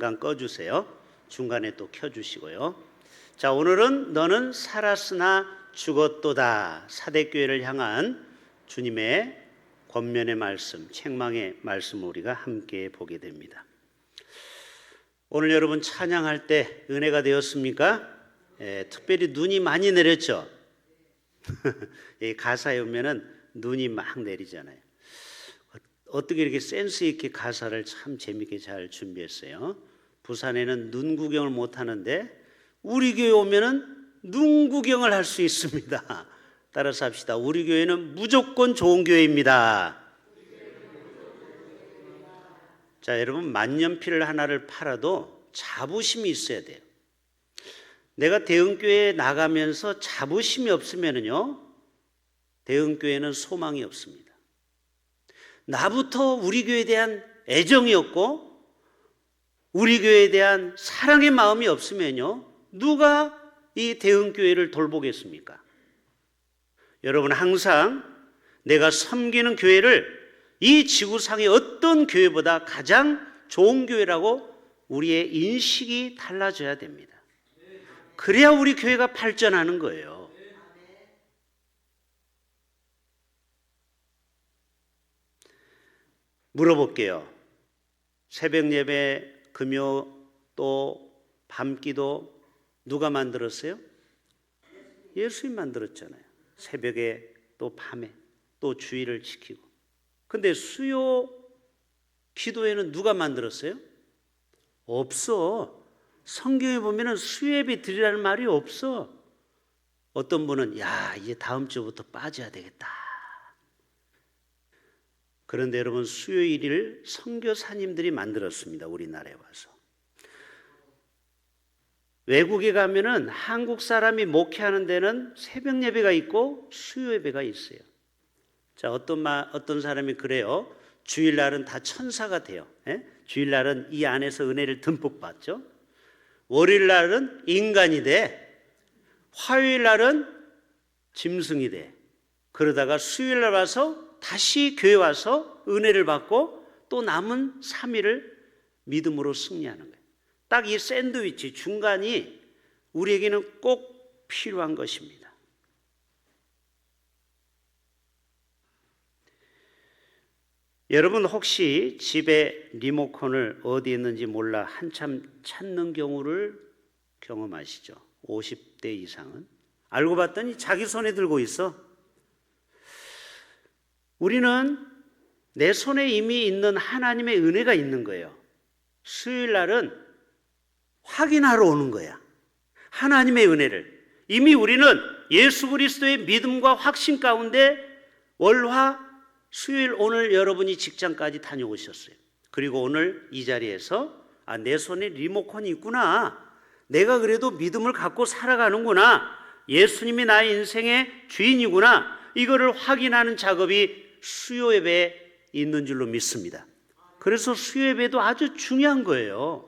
잠깐 꺼주세요. 중간에 또 켜주시고요. 자, 오늘은 너는 살았으나 죽었도다. 사대교회를 향한 주님의 권면의 말씀, 책망의 말씀을 우리가 함께 보게 됩니다. 오늘 여러분 찬양할 때 은혜가 되었습니까? 특별히 눈이 많이 내렸죠. 이 가사에 오면은 눈이 막 내리잖아요. 어떻게 이렇게 센스 있게 가사를 참 재밌게 잘 준비했어요. 부산에는 눈 구경을 못 하는데 우리 교회 오면은 눈 구경을 할 수 있습니다. 따라서 합시다. 우리 교회는 무조건 좋은 교회입니다. 자, 여러분 만년필을 하나를 팔아도 자부심이 있어야 돼요. 내가 대흥교회에 나가면서 자부심이 없으면요, 대흥교회는 소망이 없습니다. 나부터 우리 교회에 대한 애정이 없고 우리 교회에 대한 사랑의 마음이 없으면요, 누가 이 대흥교회를 돌보겠습니까? 여러분 항상 내가 섬기는 교회를 이 지구상의 어떤 교회보다 가장 좋은 교회라고 우리의 인식이 달라져야 됩니다. 그래야 우리 교회가 발전하는 거예요. 물어볼게요. 새벽 예배, 금요 또 밤기도 누가 만들었어요? 예수님 만들었잖아요. 새벽에 또 밤에 또 주일을 지키고. 근데 수요 기도회는 누가 만들었어요? 없어. 성경에 보면은 수요예배 드리라는 말이 없어. 어떤 분은 야, 이제 다음 주부터 빠져야 되겠다. 그런데 여러분 수요일을 선교사님들이 만들었습니다. 우리나라에 와서. 외국에 가면은 한국 사람이 목회하는 데는 새벽 예배가 있고 수요 예배가 있어요. 자, 어떤 사람이 그래요. 주일날은 다 천사가 돼요. 주일날은 이 안에서 은혜를 듬뿍 받죠. 월요일날은 인간이 돼. 화요일날은 짐승이 돼. 그러다가 수요일날 와서 다시 교회 와서 은혜를 받고 또 남은 3일을 믿음으로 승리하는 거예요. 딱 이 샌드위치 중간이 우리에게는 꼭 필요한 것입니다. 여러분 혹시 집에 리모컨을 어디 있는지 몰라 한참 찾는 경우를 경험하시죠? 50대 이상은. 알고 봤더니 자기 손에 들고 있어. 우리는 내 손에 이미 있는 하나님의 은혜가 있는 거예요. 수요일 날은 확인하러 오는 거야. 하나님의 은혜를. 이미 우리는 예수 그리스도의 믿음과 확신 가운데 월화 수요일 오늘 여러분이 직장까지 다녀오셨어요. 그리고 오늘 이 자리에서 내 손에 리모컨이 있구나. 내가 그래도 믿음을 갖고 살아가는구나. 예수님이 나의 인생의 주인이구나. 이거를 확인하는 작업이 수요 예배에 있는 줄로 믿습니다. 그래서 수요 예배도 아주 중요한 거예요.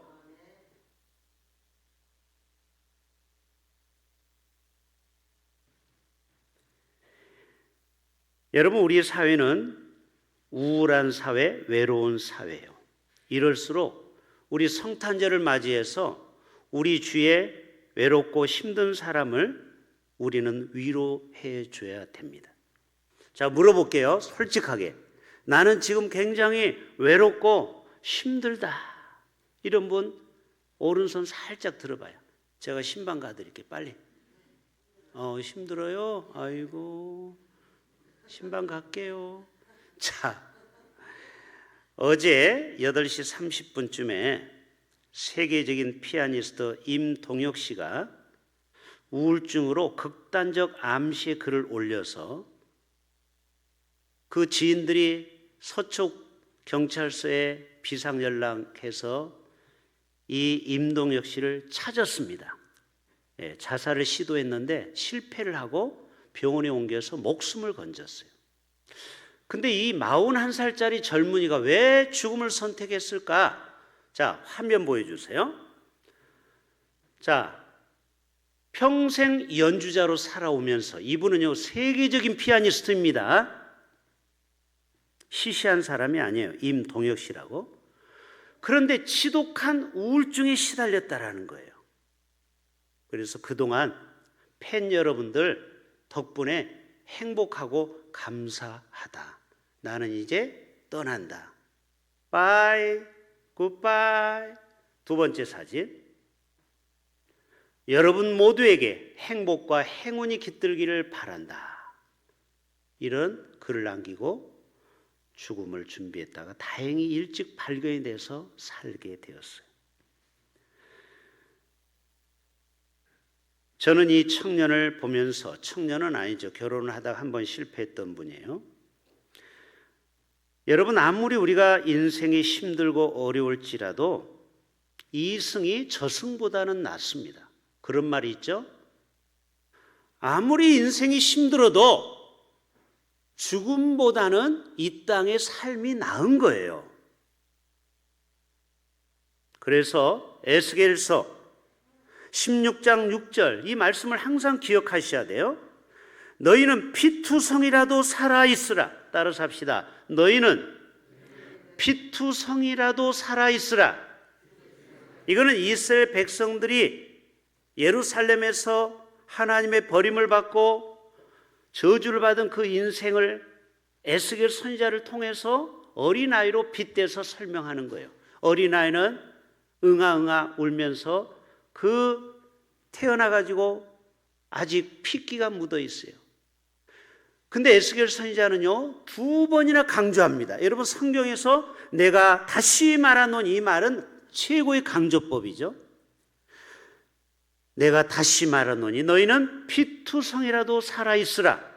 여러분 우리 사회는 우울한 사회, 외로운 사회예요. 이럴수록 우리 성탄절을 맞이해서 우리 주위에 외롭고 힘든 사람을 우리는 위로해 줘야 됩니다. 자, 물어볼게요. 솔직하게. 나는 지금 굉장히 외롭고 힘들다. 이런 분 오른손 살짝 들어봐요. 제가 신방 가드릴게요. 빨리. 힘들어요? 아이고. 신방 갈게요. 자, 어제 8시 30분쯤에 세계적인 피아니스트 임동혁 씨가 우울증으로 극단적 암시의 글을 올려서 그 지인들이 서초 경찰서에 비상연락해서 이 임동혁 씨를 찾았습니다. 자살을 시도했는데 실패를 하고 병원에 옮겨서 목숨을 건졌어요. 근데 이 41살짜리 젊은이가 왜 죽음을 선택했을까? 자, 화면 보여주세요. 자, 평생 연주자로 살아오면서 이분은요 세계적인 피아니스트입니다. 시시한 사람이 아니에요. 임동혁 씨라고. 그런데 지독한 우울증에 시달렸다라는 거예요. 그래서 그동안 팬 여러분들 덕분에 행복하고 감사하다. 나는 이제 떠난다. 바이, 굿바이. 두 번째 사진. 여러분 모두에게 행복과 행운이 깃들기를 바란다. 이런 글을 남기고 죽음을 준비했다가 다행히 일찍 발견이 돼서 살게 되었어요. 저는 이 청년을 보면서, 청년은 아니죠. 결혼을 하다가 한 번 실패했던 분이에요. 여러분, 아무리 우리가 인생이 힘들고 어려울지라도 이승이 저승보다는 낫습니다. 그런 말이 있죠. 아무리 인생이 힘들어도 죽음보다는 이 땅의 삶이 나은 거예요. 그래서 에스겔서 16장 6절 이 말씀을 항상 기억하셔야 돼요. 너희는 피투성이라도 살아있으라. 따라서 합시다. 너희는 피투성이라도 살아있으라. 이거는 이스라엘 백성들이 예루살렘에서 하나님의 버림을 받고 저주를 받은 그 인생을 에스겔 선지자를 통해서 어린아이로 빗대서 설명하는 거예요. 어린아이는 응아응아 울면서 그 태어나가지고 아직 핏기가 묻어 있어요. 근데 에스겔 선지자는요 2번이나 강조합니다. 여러분, 성경에서 내가 다시 말하노니, 이 말은 최고의 강조법이죠. 내가 다시 말하노니 너희는 피투성이라도 살아있으라.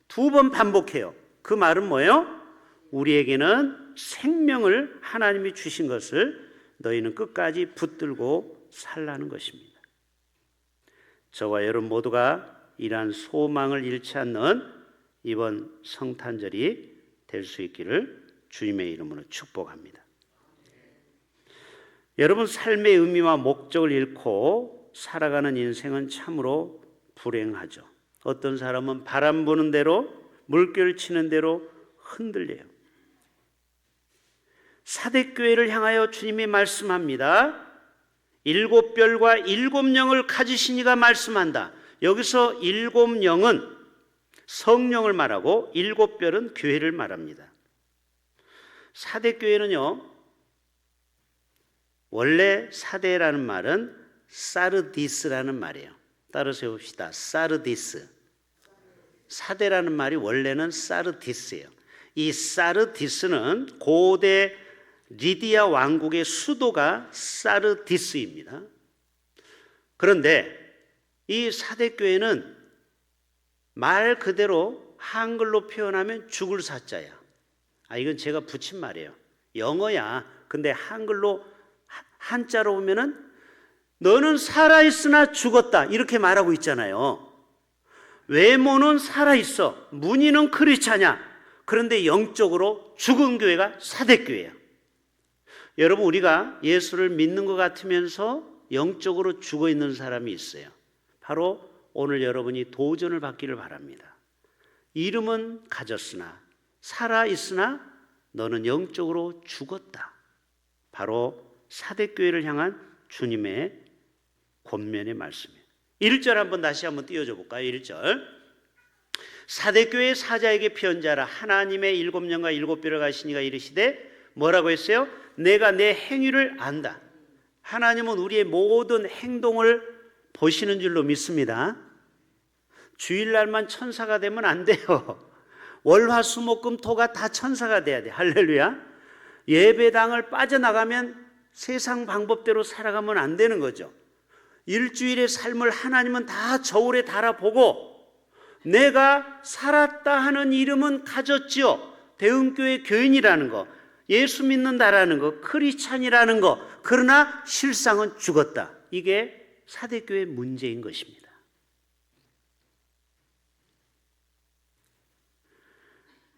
2번 반복해요. 그 말은 뭐예요? 우리에게는 생명을 하나님이 주신 것을 너희는 끝까지 붙들고 살라는 것입니다. 저와 여러분 모두가 이러한 소망을 잃지 않는 이번 성탄절이 될 수 있기를 주님의 이름으로 축복합니다. 여러분, 삶의 의미와 목적을 잃고 살아가는 인생은 참으로 불행하죠. 어떤 사람은 바람 부는 대로, 물결 치는 대로 흔들려요. 사대교회를 향하여 주님이 말씀합니다. 7별과 7영을 가지신 이가 말씀한다. 여기서 7영은 성령을 말하고 7별은 교회를 말합니다. 사대교회는요, 원래 사대라는 말은 사르디스라는 말이에요. 따라서 해봅시다. 사르디스. 사대라는 말이 원래는 사르디스예요. 이 사르디스는 고대 리디아 왕국의 수도가 사르디스입니다. 그런데 이 사대교회는 말 그대로 한글로 표현하면 죽을 사자야. 이건 제가 붙인 말이에요. 영어야. 근데 한글로 한자로 보면은 너는 살아있으나 죽었다 이렇게 말하고 있잖아요. 외모는 살아있어, 문의는 크리스찬이야. 그런데 영적으로 죽은 교회가 사대교회야. 여러분, 우리가 예수를 믿는 것 같으면서 영적으로 죽어 있는 사람이 있어요. 바로 오늘 여러분이 도전을 받기를 바랍니다. 이름은 가졌으나 살아있으나 너는 영적으로 죽었다. 바로 사대교회를 향한 주님의 권면의 말씀이에요. 1절 한번 다시 한번 띄워줘 볼까요? 1절. 사대교회 사자에게 편지하라. 하나님의 7영과 7별을 가신 이가 이르시되 뭐라고 했어요? 내가 내 행위를 안다. 하나님은 우리의 모든 행동을 보시는 줄로 믿습니다. 주일날만 천사가 되면 안 돼요. 월화수목금토가 다 천사가 돼야 돼. 할렐루야. 예배당을 빠져나가면 세상 방법대로 살아가면 안 되는 거죠. 일주일의 삶을 하나님은 다 저울에 달아보고 내가 살았다 하는 이름은 가졌지요. 대흥교회 교인이라는 거, 예수 믿는다라는 거, 크리스찬이라는 거. 그러나 실상은 죽었다. 이게 사대교회의 문제인 것입니다.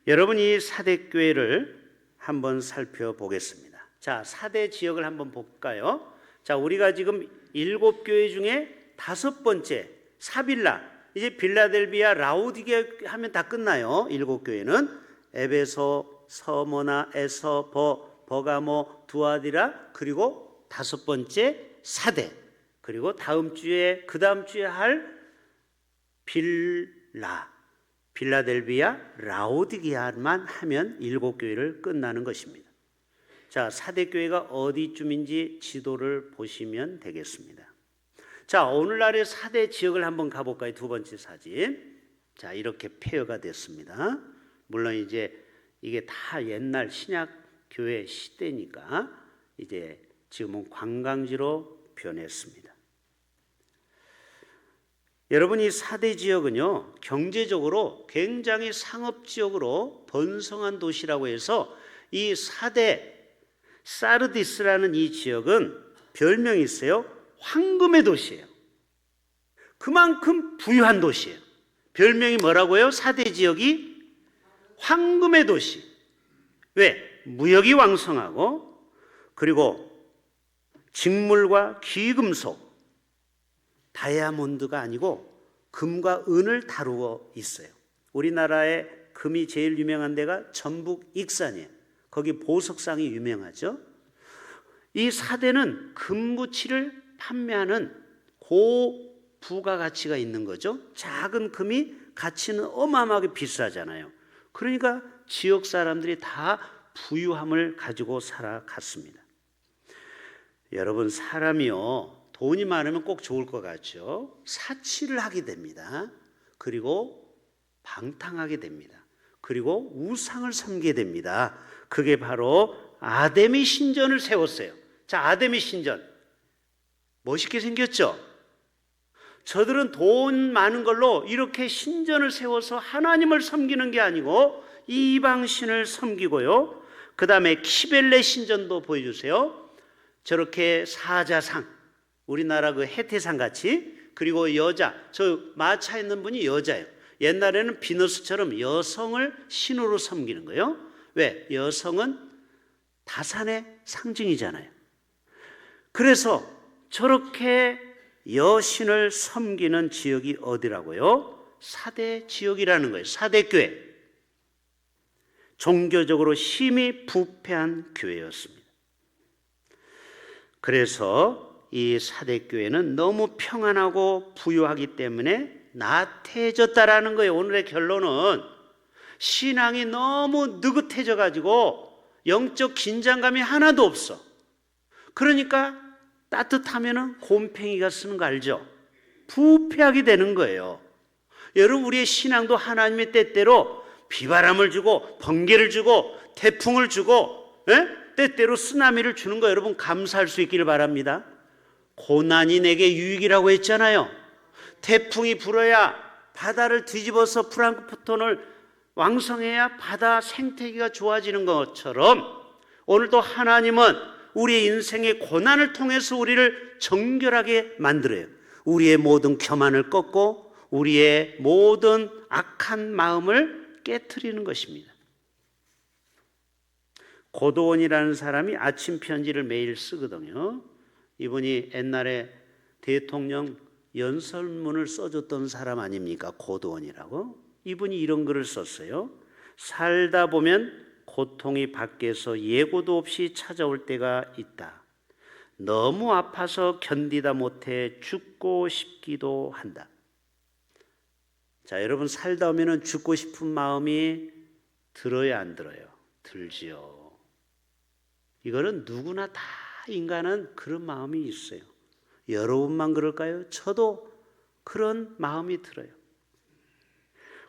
여러분, 이 사대교회를 한번 살펴보겠습니다. 자, 사대 지역을 한번 볼까요? 자, 우리가 지금 7교회 중에 5번째 사빌라, 이제 빌라델비아, 라우디게 하면 다 끝나요. 7교회는 에베소, 서머나, 에서, 버가모, 두아디라, 그리고 다섯 번째 사대, 그리고 다음 주에 그 다음 주에 할 빌라델비아, 라오디게아만 하면 7교회를 끝나는 것입니다. 자, 사대 교회가 어디쯤인지 지도를 보시면 되겠습니다. 자, 오늘날의 사대 지역을 한번 가볼까요? 두 번째 사진. 자, 이렇게 폐허가 됐습니다. 물론 이제 이게 다 옛날 신약 교회 시대니까 이제 지금은 관광지로 변했습니다. 여러분, 이 사대 지역은요, 경제적으로 굉장히 상업지역으로 번성한 도시라고 해서 이 사대 사르디스라는 이 지역은 별명이 있어요. 황금의 도시예요. 그만큼 부유한 도시예요. 별명이 뭐라고요? 사대 지역이 황금의 도시. 왜? 무역이 왕성하고, 그리고 직물과 귀금속, 다이아몬드가 아니고 금과 은을 다루고 있어요. 우리나라의 금이 제일 유명한 데가 전북 익산이에요. 거기 보석상이 유명하죠. 이 사대는 금부치를 판매하는 고부가가치가 있는 거죠. 작은 금이 가치는 어마어마하게 비싸잖아요. 그러니까 지역 사람들이 다 부유함을 가지고 살아갔습니다. 여러분, 사람이요, 돈이 많으면 꼭 좋을 것 같죠. 사치를 하게 됩니다. 그리고 방탕하게 됩니다. 그리고 우상을 섬기게 됩니다. 그게 바로 아데미 신전을 세웠어요. 자, 아데미 신전 멋있게 생겼죠? 저들은 돈 많은 걸로 이렇게 신전을 세워서 하나님을 섬기는 게 아니고 이방신을 섬기고요. 그 다음에 키벨레 신전도 보여주세요. 저렇게 사자상, 우리나라 그 해태상 같이, 그리고 여자, 저 마차 있는 분이 여자예요. 옛날에는 비너스처럼 여성을 신으로 섬기는 거예요. 왜? 여성은 다산의 상징이잖아요. 그래서 저렇게 여신을 섬기는 지역이 어디라고요? 사대 지역이라는 거예요. 사대교회. 종교적으로 심히 부패한 교회였습니다. 그래서 이 사대교회는 너무 평안하고 부유하기 때문에 나태해졌다라는 거예요. 오늘의 결론은 신앙이 너무 느긋해져 가지고 영적 긴장감이 하나도 없어. 그러니까 따뜻하면은 곰팽이가 쓰는 거 알죠? 부패하게 되는 거예요. 여러분, 우리의 신앙도 하나님의 때때로 비바람을 주고 번개를 주고 태풍을 주고 때때로 쓰나미를 주는 거 여러분 감사할 수 있기를 바랍니다. 고난이 내게 유익이라고 했잖아요. 태풍이 불어야 바다를 뒤집어서 프랑크톤을 왕성해야 바다 생태계가 좋아지는 것처럼 오늘도 하나님은 우리의 인생의 고난을 통해서 우리를 정결하게 만들어요. 우리의 모든 교만을 꺾고 우리의 모든 악한 마음을 깨트리는 것입니다. 고도원이라는 사람이 아침 편지를 매일 쓰거든요. 이분이 옛날에 대통령 연설문을 써줬던 사람 아닙니까? 고도원이라고. 이분이 이런 글을 썼어요. 살다 보면 고통이 밖에서 예고도 없이 찾아올 때가 있다. 너무 아파서 견디다 못해 죽고 싶기도 한다. 자, 여러분, 살다 오면 죽고 싶은 마음이 들어요, 안 들어요? 들지요. 이거는 누구나 다 인간은 그런 마음이 있어요. 여러분만 그럴까요? 저도 그런 마음이 들어요.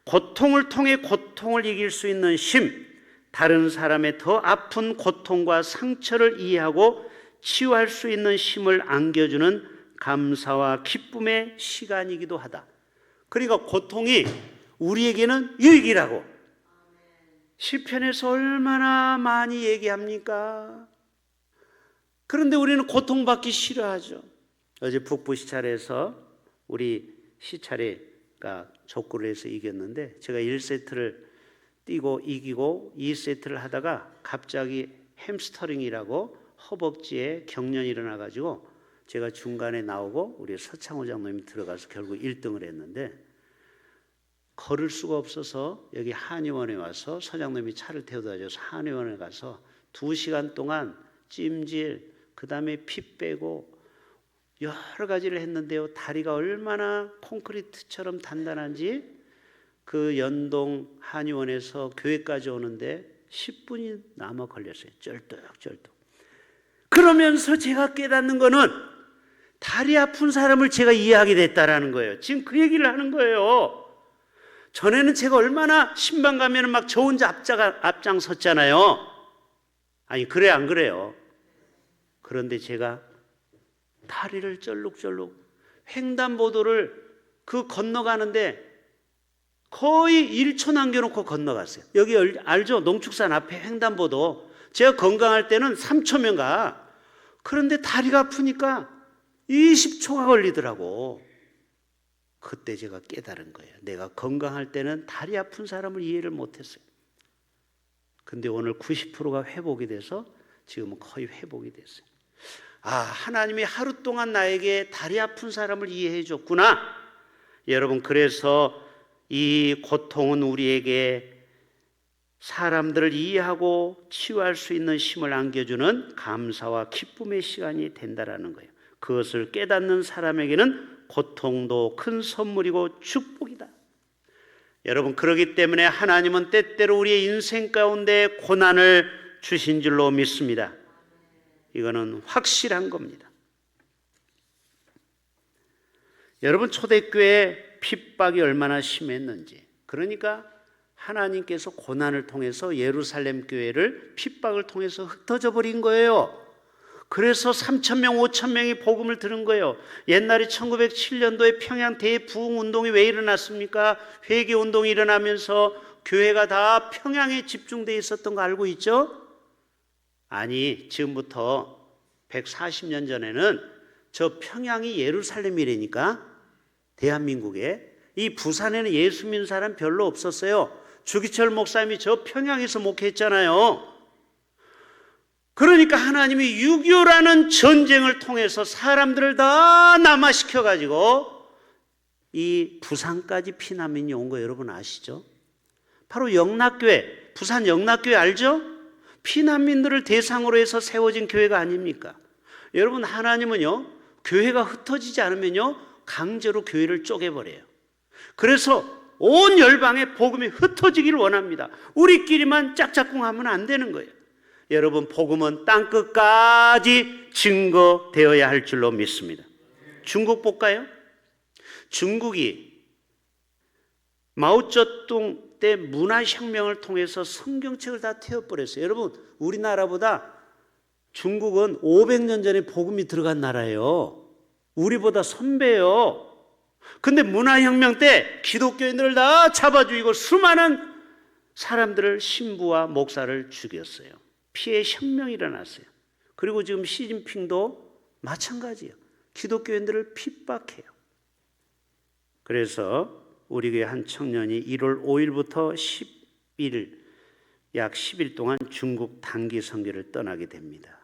고통을 통해 고통을 이길 수 있는 힘, 다른 사람의 더 아픈 고통과 상처를 이해하고 치유할 수 있는 힘을 안겨주는 감사와 기쁨의 시간이기도 하다. 그러니까 고통이 우리에게는 유익이라고 시편에서 얼마나 많이 얘기합니까? 그런데 우리는 고통받기 싫어하죠. 어제 북부 시찰에서 우리 시찰회가 족구를 해서 이겼는데 제가 1세트를 뛰고 이기고 2세트를 하다가 갑자기 햄스터링이라고 허벅지에 경련이 일어나가지고 제가 중간에 나오고 우리 서창호 장로님이 들어가서 결국 1등을 했는데 걸을 수가 없어서 여기 한의원에 와서 서장님이 차를 태워다 줘서 한의원에 가서 2시간 동안 찜질, 그 다음에 피 빼고 여러 가지를 했는데요. 다리가 얼마나 콘크리트처럼 단단한지 그 연동 한의원에서 교회까지 오는데 10분이 남아 걸렸어요. 쩔뚝쩔뚝. 그러면서 제가 깨닫는 거는 다리 아픈 사람을 제가 이해하게 됐다라는 거예요. 지금 그 얘기를 하는 거예요. 전에는 제가 얼마나 신방 가면 막 저 혼자 앞장섰잖아요. 아니, 그래 안 그래요? 그런데 제가 다리를 쩔룩쩔룩 횡단보도를 그 건너가는데 거의 1초 남겨놓고 건너갔어요. 여기 알죠? 농축산 앞에 횡단보도. 제가 건강할 때는 3초면 가. 그런데 다리가 아프니까 20초가 걸리더라고. 그때 제가 깨달은 거예요. 내가 건강할 때는 다리 아픈 사람을 이해를 못했어요. 근데 오늘 90%가 회복이 돼서 지금은 거의 회복이 됐어요. 아, 하나님이 하루 동안 나에게 다리 아픈 사람을 이해해 줬구나. 여러분, 그래서 이 고통은 우리에게 사람들을 이해하고 치유할 수 있는 힘을 안겨주는 감사와 기쁨의 시간이 된다라는 거예요. 그것을 깨닫는 사람에게는 고통도 큰 선물이고 축복이다. 여러분, 그렇기 때문에 하나님은 때때로 우리의 인생 가운데 고난을 주신 줄로 믿습니다. 이거는 확실한 겁니다. 여러분, 초대교회 핍박이 얼마나 심했는지, 그러니까 하나님께서 고난을 통해서 예루살렘 교회를 핍박을 통해서 흩어져 버린 거예요. 그래서 3,000명, 5,000명이 복음을 들은 거예요. 옛날에 1907년도에 평양 대부흥운동이 왜 일어났습니까? 회개운동이 일어나면서 교회가 다 평양에 집중되어 있었던 거 알고 있죠? 아니, 지금부터 140년 전에는 저 평양이 예루살렘이라니까. 대한민국에 이 부산에는 예수 믿는 사람 별로 없었어요. 주기철 목사님이 저 평양에서 목회했잖아요. 그러니까 하나님이 6.25라는 전쟁을 통해서 사람들을 다 남아시켜가지고 이 부산까지 피난민이 온 거 여러분 아시죠? 바로 영락교회, 부산 영락교회 알죠? 피난민들을 대상으로 해서 세워진 교회가 아닙니까? 여러분, 하나님은요, 교회가 흩어지지 않으면요, 강제로 교회를 쪼개버려요. 그래서 온 열방에 복음이 흩어지기를 원합니다. 우리끼리만 짝짝꿍하면 안 되는 거예요. 여러분, 복음은 땅끝까지 증거되어야 할 줄로 믿습니다. 중국 볼까요? 중국이 마오쩌둥 때 문화혁명을 통해서 성경책을 다 태워버렸어요. 여러분, 우리나라보다 중국은 500년 전에 복음이 들어간 나라예요. 우리보다 선배예요. 근데 문화혁명 때 기독교인들을 다 잡아 죽이고 수많은 사람들을, 신부와 목사를 죽였어요. 피해 혁명이 일어났어요. 그리고 지금 시진핑도 마찬가지예요. 기독교인들을 핍박해요. 그래서 우리 교회 한 청년이 1월 5일부터 10일, 약 10일 동안 중국 단기 선교를 떠나게 됩니다.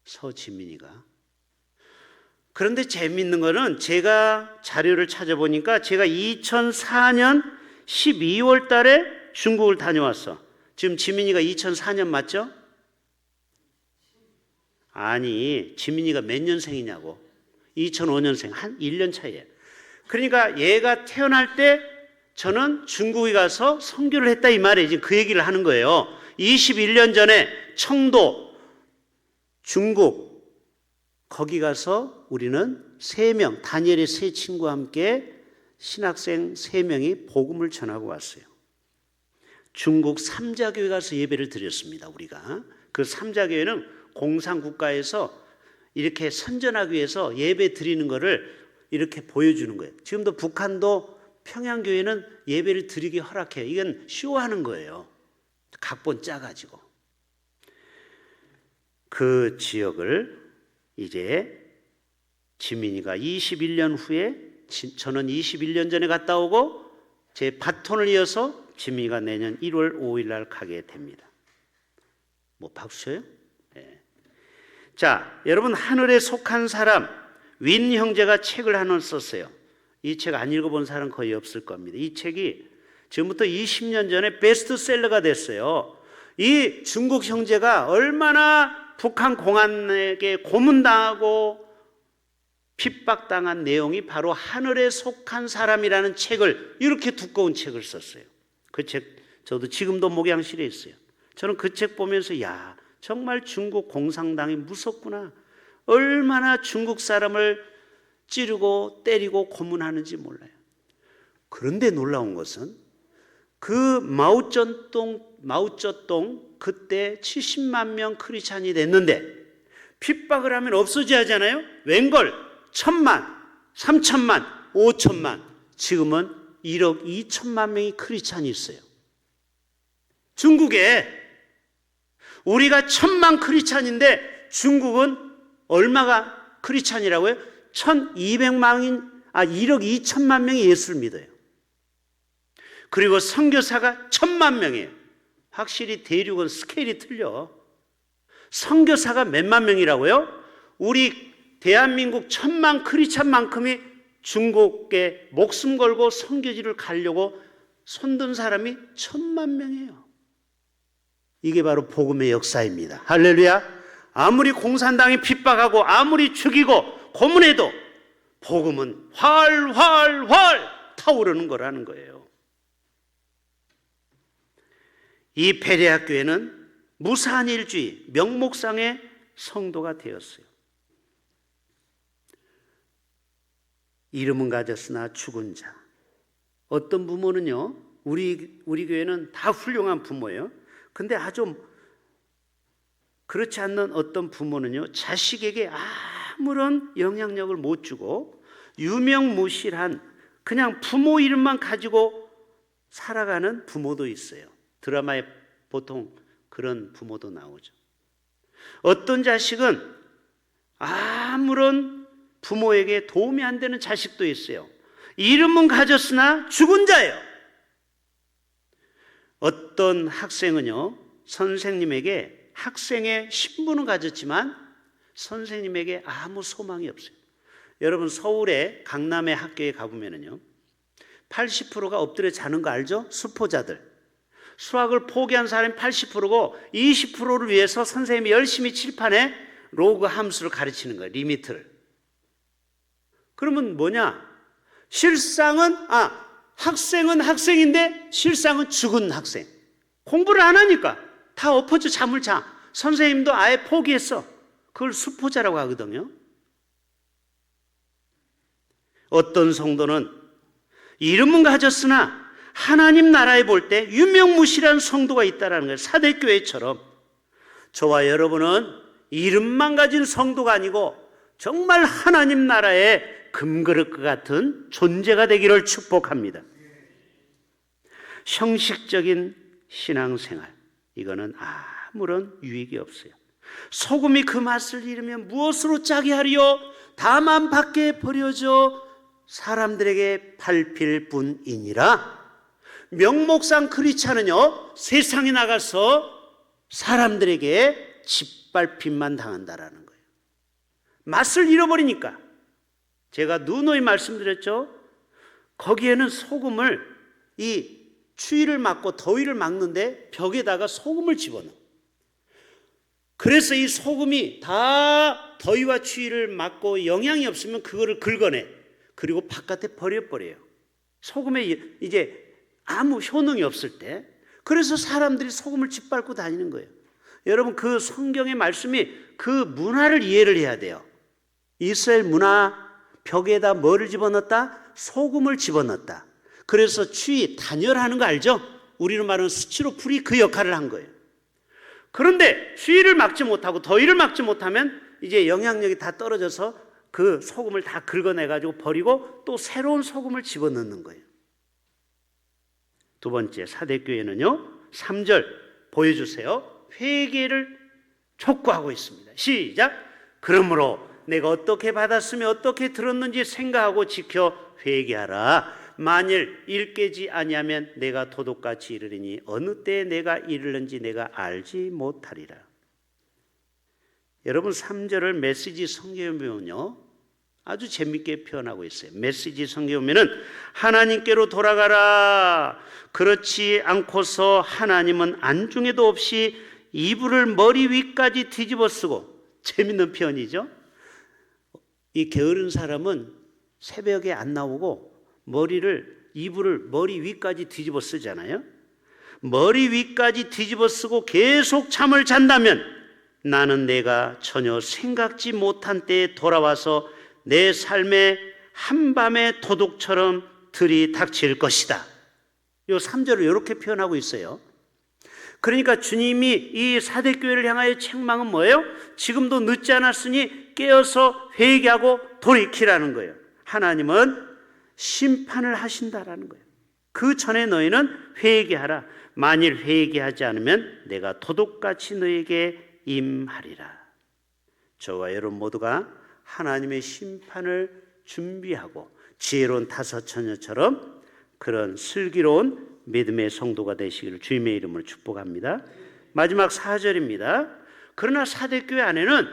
서지민이가. 그런데 재밌는 거는 제가 자료를 찾아보니까 제가 2004년 12월 달에 중국을 다녀왔어. 지금 지민이가 2004년 맞죠? 아니, 지민이가 몇 년생이냐고. 2005년생, 한 1년 차이에요. 그러니까 얘가 태어날 때 저는 중국에 가서 선교를 했다 이 말이에요. 지금 그 얘기를 하는 거예요. 21년 전에 청도, 중국, 거기 가서 우리는 3명, 다니엘의 3 친구와 함께 신학생 3명이 복음을 전하고 왔어요. 중국 삼자교회 가서 예배를 드렸습니다. 우리가 그 삼자교회는 공산국가에서 이렇게 선전하기 위해서 예배 드리는 거를 이렇게 보여주는 거예요. 지금도 북한도 평양교회는 예배를 드리기 허락해요. 이건 쇼하는 거예요. 각본 짜가지고. 그 지역을 이제 지민이가 21년 후에, 저는 21년 전에 갔다 오고 제 바톤을 이어서 지민이가 내년 1월 5일 날 가게 됩니다. 뭐 박수 쳐요? 네. 자, 여러분, 하늘에 속한 사람 윈 형제가 책을 하나 썼어요. 이 책 안 읽어본 사람 거의 없을 겁니다. 이 책이 지금부터 20년 전에 베스트셀러가 됐어요. 이 중국 형제가 얼마나 북한 공안에게 고문당하고 핍박당한 내용이 바로 하늘에 속한 사람이라는 책을, 이렇게 두꺼운 책을 썼어요. 그 책 저도 지금도 목양실에 있어요. 저는 그 책 보면서 야, 정말 중국 공산당이 무섭구나. 얼마나 중국 사람을 찌르고 때리고 고문하는지 몰라요. 그런데 놀라운 것은 그 마오쩌둥 그때 70만 명 크리스찬이 됐는데 핍박을 하면 없어져야 하잖아요. 웬걸 1000만, 3000만, 5000만, 지금은 1억 2천만 명이 크리스찬이 있어요. 중국에 우리가 1000만 크리스찬인데 중국은 얼마가 크리스찬이라고요? 1200만인 1억 2천만 명이 예수를 믿어요. 그리고 선교사가 1000만 명이에요. 확실히 대륙은 스케일이 틀려. 선교사가 몇만 명이라고요? 우리 대한민국 1000만 크리스찬만큼이 중국에 목숨 걸고 선교지를 가려고 손든 사람이 1000만 명이에요. 이게 바로 복음의 역사입니다. 할렐루야. 아무리 공산당이 핍박하고 아무리 죽이고 고문해도 복음은 활활활 타오르는 거라는 거예요. 이 베레아 교회는 무사한 일주의 명목상의 성도가 되었어요. 이름은 가졌으나 죽은 자. 어떤 부모는요, 우리 교회는 다 훌륭한 부모예요. 근데 아주 그렇지 않는 어떤 부모는요, 자식에게 아무런 영향력을 못 주고 유명무실한 그냥 부모 이름만 가지고 살아가는 부모도 있어요. 드라마에 보통 그런 부모도 나오죠. 어떤 자식은 아무런 부모에게 도움이 안 되는 자식도 있어요. 이름은 가졌으나 죽은 자예요. 어떤 학생은요, 선생님에게 학생의 신분은 가졌지만 선생님에게 아무 소망이 없어요. 여러분, 서울의 강남의 학교에 가보면요, 80%가 엎드려 자는 거 알죠? 수포자들. 수학을 포기한 사람이 80%고 20%를 위해서 선생님이 열심히 칠판에 로그 함수를 가르치는 거예요. 리미트를. 그러면 뭐냐? 실상은 학생은 학생인데 실상은 죽은 학생. 공부를 안 하니까 다 엎어져 잠을 자. 선생님도 아예 포기했어. 그걸 수포자라고 하거든요. 어떤 성도는 이름은 가졌으나 하나님 나라에 볼 때 유명무실한 성도가 있다는 거예요. 사대교회처럼. 저와 여러분은 이름만 가진 성도가 아니고 정말 하나님 나라의 금그릇과 같은 존재가 되기를 축복합니다. 형식적인 신앙생활, 이거는 아무런 유익이 없어요. 소금이 그 맛을 잃으면 무엇으로 짜게 하리요? 다만 밖에 버려져 사람들에게 밟힐 뿐이니라. 명목상 크리스찬은요, 세상에 나가서 사람들에게 짓밟힘만 당한다라는 거예요. 맛을 잃어버리니까. 제가 누누이 말씀드렸죠. 거기에는 소금을, 이 추위를 막고 더위를 막는데 벽에다가 소금을 집어넣어. 그래서 이 소금이 다 더위와 추위를 막고 영향이 없으면 그거를 긁어내. 그리고 바깥에 버려버려요. 소금에 이제 아무 효능이 없을 때. 그래서 사람들이 소금을 짓밟고 다니는 거예요. 여러분, 그 성경의 말씀이 그 문화를 이해를 해야 돼요. 이스라엘 문화, 벽에다 뭐를 집어넣었다? 소금을 집어넣었다. 그래서 추위, 단열하는 거 알죠? 우리는 말하는 스티로풀이 그 역할을 한 거예요. 그런데 추위를 막지 못하고 더위를 막지 못하면 이제 영향력이 다 떨어져서 그 소금을 다 긁어내가지고 버리고 또 새로운 소금을 집어넣는 거예요. 두 번째, 사대교회는요, 3절 보여주세요. 회개를 촉구하고 있습니다. 시작. 그러므로 내가 어떻게 받았으며 어떻게 들었는지 생각하고 지켜 회개하라. 만일 일깨지 아니하면 내가 도둑같이 이르리니 어느 때에 내가 이르는지 내가 알지 못하리라. 여러분, 3절을 메시지 성경에 보면요, 아주 재밌게 표현하고 있어요. 메시지 성경에 보면은 하나님께로 돌아가라. 그렇지 않고서 하나님은 안중에도 없이 이불을 머리 위까지 뒤집어 쓰고, 재밌는 표현이죠. 이 게으른 사람은 새벽에 안 나오고 이불을 머리 위까지 뒤집어 쓰잖아요. 머리 위까지 뒤집어 쓰고 계속 잠을 잔다면 나는 내가 전혀 생각지 못한 때에 돌아와서 내 삶에 한밤의 도둑처럼 들이닥칠 것이다. 이 3절을 이렇게 표현하고 있어요. 그러니까 주님이 이 사대교회를 향하여 책망은 뭐예요? 지금도 늦지 않았으니 깨어서 회개하고 돌이키라는 거예요. 하나님은 심판을 하신다라는 거예요. 그 전에 너희는 회개하라. 만일 회개하지 않으면 내가 도둑같이 너희에게 임하리라. 저와 여러분 모두가 하나님의 심판을 준비하고 지혜로운 다섯 처녀처럼 그런 슬기로운 믿음의 성도가 되시기를 주님의 이름으로 축복합니다. 마지막 4절입니다. 그러나 사대교회 안에는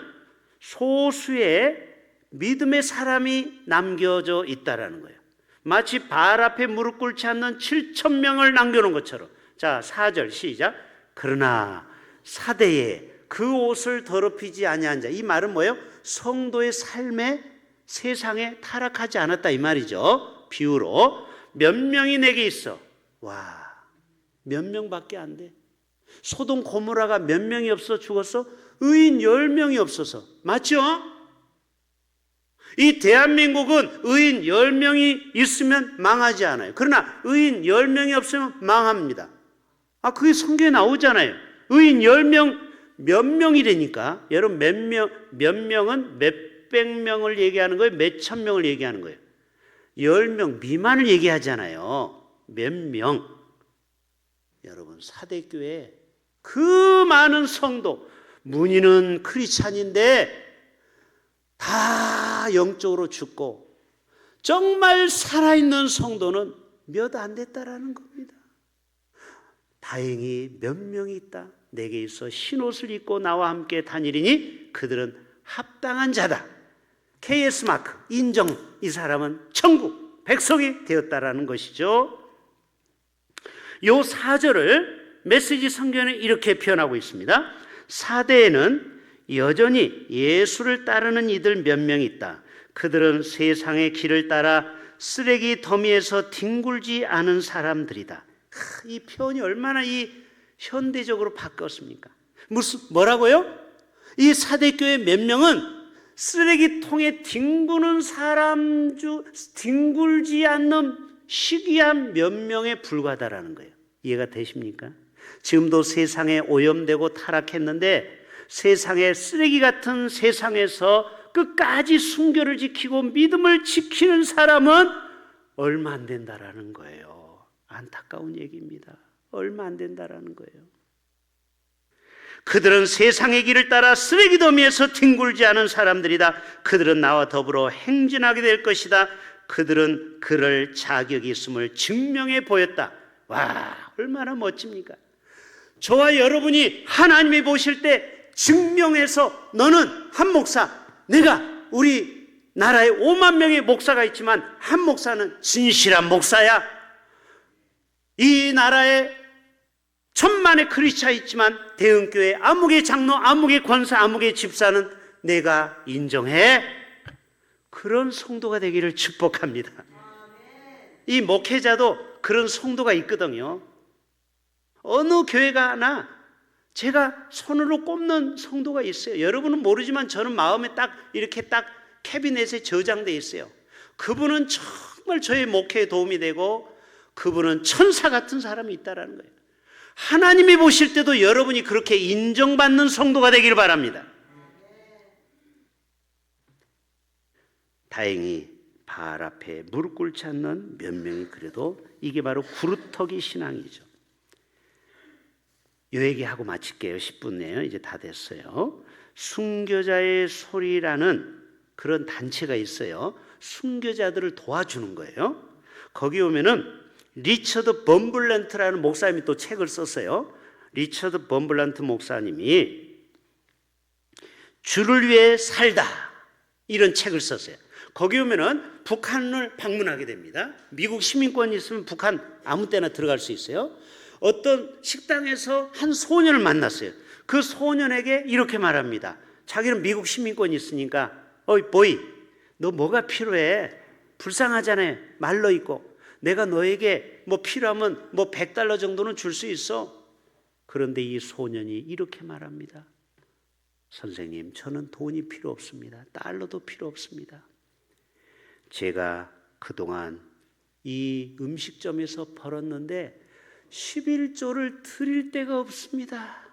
소수의 믿음의 사람이 남겨져 있다라는 거예요. 마치 발 앞에 무릎 꿇지 않는 7,000명을 남겨놓은 것처럼. 자, 4절 시작. 그러나 사대에 그 옷을 더럽히지 아니한 자. 이 말은 뭐예요? 성도의 삶에 세상에 타락하지 않았다 이 말이죠. 비유로 몇 명이 내게 있어. 와, 몇 명밖에 안 돼. 소돔 고모라가 몇 명이 없어 죽었어? 의인 10명이 없어서. 맞죠? 이 대한민국은 의인 10명이 있으면 망하지 않아요. 그러나 의인 10명이 없으면 망합니다. 그게 성경에 나오잖아요. 의인 10명, 몇 명이라니까. 여러분 몇 명은 몇백 명을 얘기하는 거예요? 몇천 명을 얘기하는 거예요? 10명 미만을 얘기하잖아요. 몇 명. 여러분 사대교회 그 많은 성도, 문의는 크리스찬인데 다 영적으로 죽고 정말 살아있는 성도는 몇 안 됐다라는 겁니다. 다행히 몇 명이 있다. 내게 있어 흰옷을 입고 나와 함께 다니리니 그들은 합당한 자다. KS 마크 인정. 이 사람은 천국 백성이 되었다라는 것이죠. 요 4절을 메시지 성경에 이렇게 표현하고 있습니다. 사대에는 여전히 예수를 따르는 이들 몇 명 있다. 그들은 세상의 길을 따라 쓰레기 더미에서 뒹굴지 않은 사람들이다. 이 표현이 얼마나 이 현대적으로 바뀌었습니까? 뭐라고요? 이 사대교회 몇 명은 쓰레기통에 뒹구는 사람 뒹굴지 않는 희귀한 몇 명에 불과하다라는 거예요. 이해가 되십니까? 지금도 세상에 오염되고 타락했는데 세상의 쓰레기 같은 세상에서 끝까지 순결을 지키고 믿음을 지키는 사람은 얼마 안 된다라는 거예요. 안타까운 얘기입니다. 얼마 안 된다라는 거예요. 그들은 세상의 길을 따라 쓰레기 더미에서 뒹굴지 않은 사람들이다. 그들은 나와 더불어 행진하게 될 것이다. 그들은 그럴 자격이 있음을 증명해 보였다. 와, 얼마나 멋집니까? 저와 여러분이 하나님이 보실 때 증명해서 너는 한 목사, 내가 우리 나라에 5만 명의 목사가 있지만 한 목사는 진실한 목사야. 이 나라에 1,000만의 크리스찬이 있지만 대흥교회 아무개 장로, 아무개 권사, 아무개 집사는 내가 인정해. 그런 성도가 되기를 축복합니다. 이 목회자도 그런 성도가 있거든요. 어느 교회가나 제가 손으로 꼽는 성도가 있어요. 여러분은 모르지만 저는 마음에 딱 이렇게 딱 캐비넷에 저장되어 있어요. 그분은 정말 저의 목회에 도움이 되고 그분은 천사 같은 사람이 있다는 거예요. 하나님이 보실 때도 여러분이 그렇게 인정받는 성도가 되기를 바랍니다. 다행히 발 앞에 무릎 꿇지 않는 몇 명이 그래도 이게 바로 구루터기 신앙이죠. 요 얘기하고 마칠게요. 10분이에요. 이제 다 됐어요. 순교자의 소리라는 그런 단체가 있어요. 순교자들을 도와주는 거예요. 거기 오면은 리처드 범블란트라는 목사님이 또 책을 썼어요. 리처드 범블란트 목사님이 주를 위해 살다 이런 책을 썼어요. 거기 오면은 북한을 방문하게 됩니다. 미국 시민권이 있으면 북한 아무 때나 들어갈 수 있어요. 어떤 식당에서 한 소년을 만났어요. 그 소년에게 이렇게 말합니다. 자기는 미국 시민권이 있으니까 어이 보이, 너 뭐가 필요해? 불쌍하잖아요. 말로 있고. 내가 너에게 뭐 필요하면 뭐 $100 정도는 줄 수 있어. 그런데 이 소년이 이렇게 말합니다. 선생님, 저는 돈이 필요 없습니다. 달러도 필요 없습니다. 제가 그동안 이 음식점에서 벌었는데 11조를 드릴 데가 없습니다.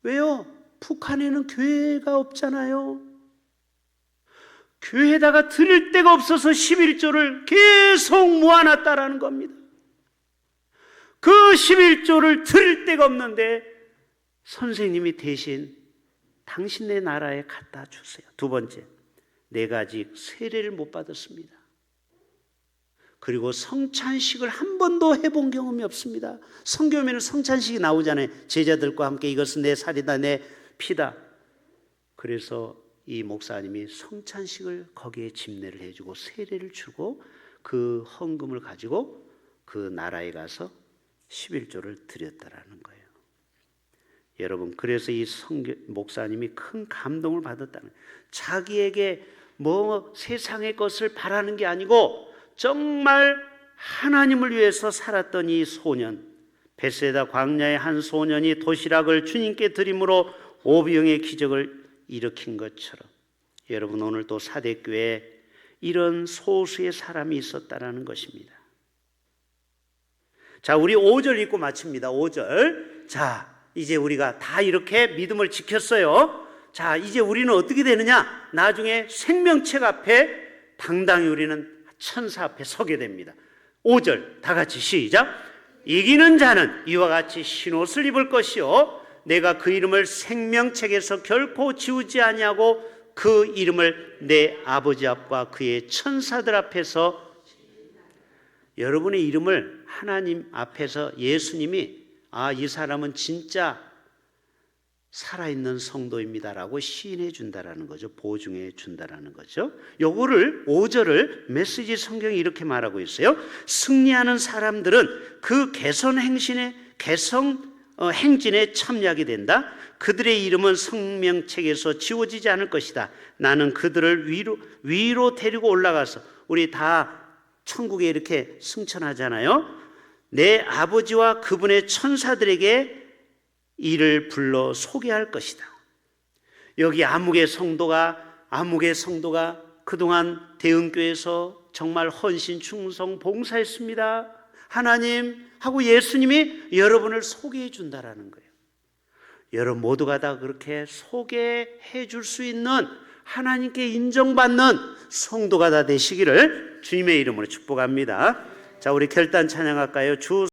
왜요? 북한에는 교회가 없잖아요. 교회에다가 드릴 데가 없어서 11조를 계속 모아놨다라는 겁니다. 그 11조를 드릴 데가 없는데 선생님이 대신 당신네 나라에 갖다 주세요. 두 번째, 내가 아직 세례를 못 받았습니다. 그리고 성찬식을 한 번도 해본 경험이 없습니다. 성경에는 성찬식이 나오잖아요. 제자들과 함께 이것은 내 살이다, 내 피다. 그래서 이 목사님이 성찬식을 거기에 집례를 해주고 세례를 주고 그 헌금을 가지고 그 나라에 가서 11조를 드렸다라는 거예요. 여러분, 그래서 이 목사님이 큰 감동을 받았다는 거예요. 자기에게 뭐 세상의 것을 바라는 게 아니고 정말 하나님을 위해서 살았던 이 소년, 베세다 광야의 한 소년이 도시락을 주님께 드림으로 오병의 기적을 일으킨 것처럼 여러분, 오늘 또 사대교회에 이런 소수의 사람이 있었다라는 것입니다. 자, 우리 5절 읽고 마칩니다. 5절. 자, 이제 우리가 다 이렇게 믿음을 지켰어요. 자, 이제 우리는 어떻게 되느냐? 나중에 생명책 앞에 당당히 우리는 천사 앞에 서게 됩니다. 5절 다 같이 시작. 이기는 자는 이와 같이 흰옷을 입을 것이요 내가 그 이름을 생명책에서 결코 지우지 아니하고 그 이름을 내 아버지 앞과 그의 천사들 앞에서, 여러분의 이름을 하나님 앞에서 예수님이 이 사람은 진짜 살아있는 성도입니다라고 시인해 준다라는 거죠. 보증해 준다라는 거죠. 요거를 5절을 메시지 성경이 이렇게 말하고 있어요. 승리하는 사람들은 그 행진에 참여하게 된다. 그들의 이름은 생명책에서 지워지지 않을 것이다. 나는 그들을 위로 데리고 올라가서, 우리 다 천국에 이렇게 승천하잖아요. 내 아버지와 그분의 천사들에게 이를 불러 소개할 것이다. 여기 아무개 성도가 그동안 대흥교회에서 정말 헌신, 충성, 봉사했습니다. 하나님하고 예수님이 여러분을 소개해 준다라는 거예요. 여러분 모두가 다 그렇게 소개해 줄 수 있는, 하나님께 인정받는 성도가 다 되시기를 주님의 이름으로 축복합니다. 자, 우리 결단 찬양할까요? 주